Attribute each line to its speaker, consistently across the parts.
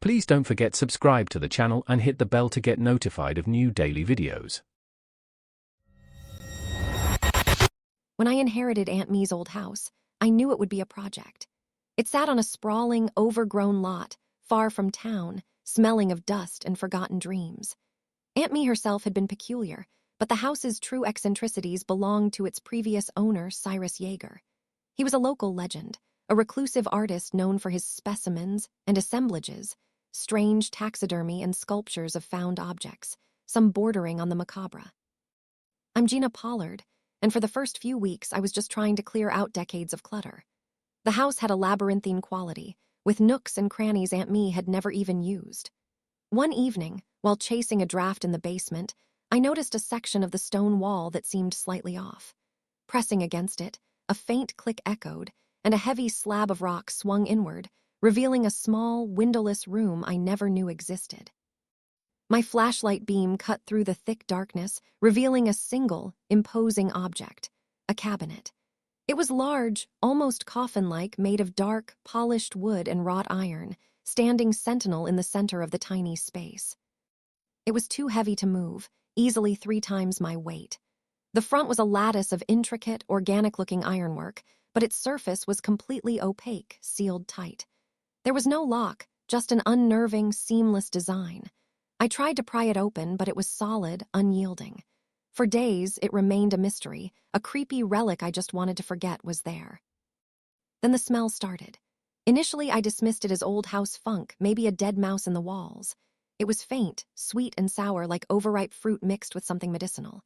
Speaker 1: Please don't forget subscribe to the channel and hit the bell to get notified of new daily videos.
Speaker 2: When I inherited Aunt Me's old house, I knew it would be a project. It sat on a sprawling, overgrown lot, far from town, smelling of dust and forgotten dreams. Aunt Me herself had been peculiar, but the house's true eccentricities belonged to its previous owner, Cyrus Yeager. He was a local legend, a reclusive artist known for his specimens and assemblages, strange taxidermy and sculptures of found objects, some bordering on the macabre. I'm Gina Pollard, and for the first few weeks I was just trying to clear out decades of clutter. The house had a labyrinthine quality, with nooks and crannies Aunt Me had never even used. One evening, while chasing a draft in the basement, I noticed a section of the stone wall that seemed slightly off. Pressing against it, a faint click echoed, and a heavy slab of rock swung inward, revealing a small, windowless room I never knew existed. My flashlight beam cut through the thick darkness, revealing a single, imposing object, a cabinet. It was large, almost coffin-like, made of dark, polished wood and wrought iron, standing sentinel in the center of the tiny space. It was too heavy to move, easily 3 times my weight. The front was a lattice of intricate, organic-looking ironwork, but its surface was completely opaque, sealed tight. There was no lock, just an unnerving, seamless design. I tried to pry it open, but it was solid, unyielding. For days, it remained a mystery, a creepy relic I just wanted to forget was there. Then the smell started. Initially, I dismissed it as old house funk, maybe a dead mouse in the walls. It was faint, sweet and sour, like overripe fruit mixed with something medicinal.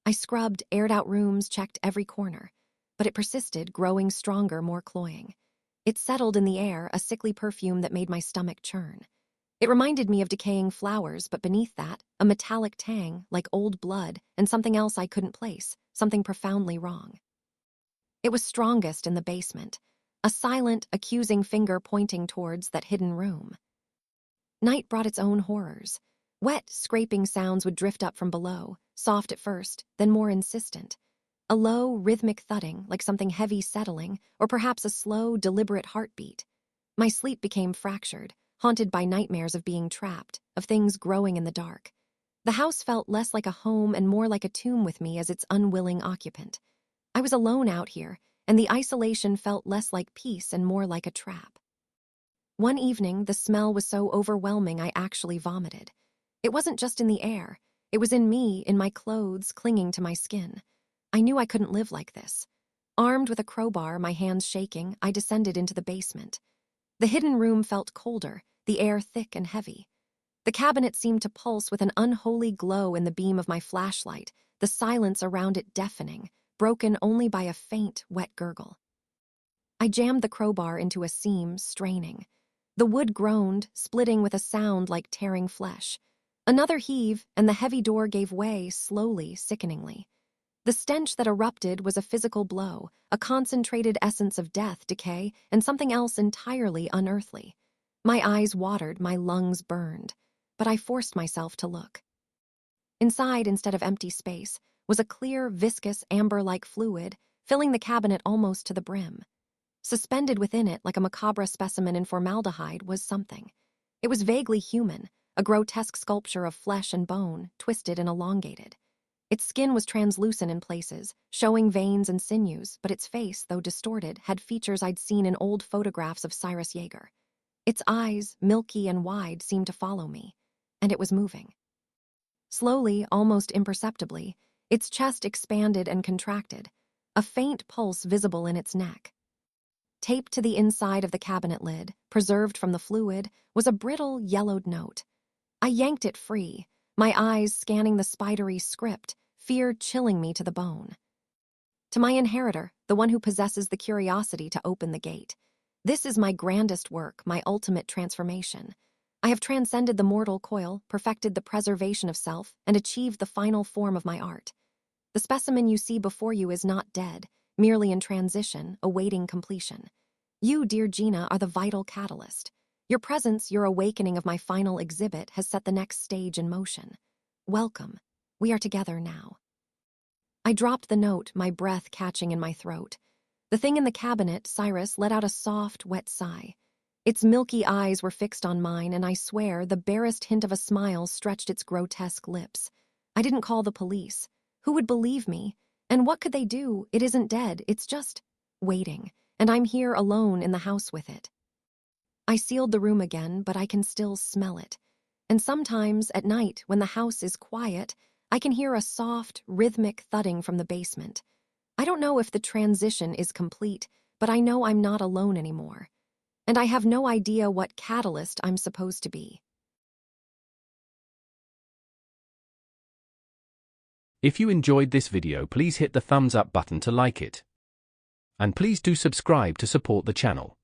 Speaker 2: I scrubbed, aired out rooms, checked every corner. But it persisted, growing stronger, more cloying. It settled in the air, a sickly perfume that made my stomach churn. It reminded me of decaying flowers, but beneath that, a metallic tang, like old blood, and something else I couldn't place, something profoundly wrong. It was strongest in the basement, a silent, accusing finger pointing towards that hidden room. Night brought its own horrors. Wet, scraping sounds would drift up from below, soft at first, then more insistent. A low, rhythmic thudding, like something heavy settling, or perhaps a slow, deliberate heartbeat. My sleep became fractured, haunted by nightmares of being trapped, of things growing in the dark. The house felt less like a home and more like a tomb with me as its unwilling occupant. I was alone out here, and the isolation felt less like peace and more like a trap. One evening, the smell was so overwhelming I actually vomited. It wasn't just in the air. It was in me, in my clothes, clinging to my skin. I knew I couldn't live like this. Armed with a crowbar, my hands shaking, I descended into the basement. The hidden room felt colder, the air thick and heavy. The cabinet seemed to pulse with an unholy glow in the beam of my flashlight, the silence around it deafening, broken only by a faint, wet gurgle. I jammed the crowbar into a seam, straining. The wood groaned, splitting with a sound like tearing flesh. Another heave, and the heavy door gave way, slowly, sickeningly. The stench that erupted was a physical blow, a concentrated essence of death, decay, and something else entirely unearthly. My eyes watered, my lungs burned, but I forced myself to look. Inside, instead of empty space, was a clear, viscous, amber-like fluid, filling the cabinet almost to the brim. Suspended within it, like a macabre specimen in formaldehyde, was something. It was vaguely human, a grotesque sculpture of flesh and bone, twisted and elongated. Its skin was translucent in places, showing veins and sinews, but its face, though distorted, had features I'd seen in old photographs of Cyrus Yeager. Its eyes, milky and wide, seemed to follow me, and it was moving. Slowly, almost imperceptibly, its chest expanded and contracted, a faint pulse visible in its neck. Taped to the inside of the cabinet lid, preserved from the fluid, was a brittle, yellowed note. I yanked it free, my eyes scanning the spidery script, fear chilling me to the bone. To my inheritor, the one who possesses the curiosity to open the gate. This is my grandest work, my ultimate transformation. I have transcended the mortal coil, perfected the preservation of self, and achieved the final form of my art. The specimen you see before you is not dead, merely in transition, awaiting completion. You, dear Gina, are the vital catalyst. Your presence, your awakening of my final exhibit, has set the next stage in motion. Welcome. We are together now. I dropped the note, my breath catching in my throat. The thing in the cabinet, Cyrus, let out a soft, wet sigh. Its milky eyes were fixed on mine, and I swear the barest hint of a smile stretched its grotesque lips. I didn't call the police. Who would believe me? And what could they do? It isn't dead, it's just waiting, and I'm here alone in the house with it. I sealed the room again, but I can still smell it. And sometimes, at night, when the house is quiet, I can hear a soft, rhythmic thudding from the basement. I don't know if the transition is complete, but I know I'm not alone anymore. And I have no idea what catalyst I'm supposed to be.
Speaker 1: If you enjoyed this video, please hit the thumbs up button to like it. And please do subscribe to support the channel.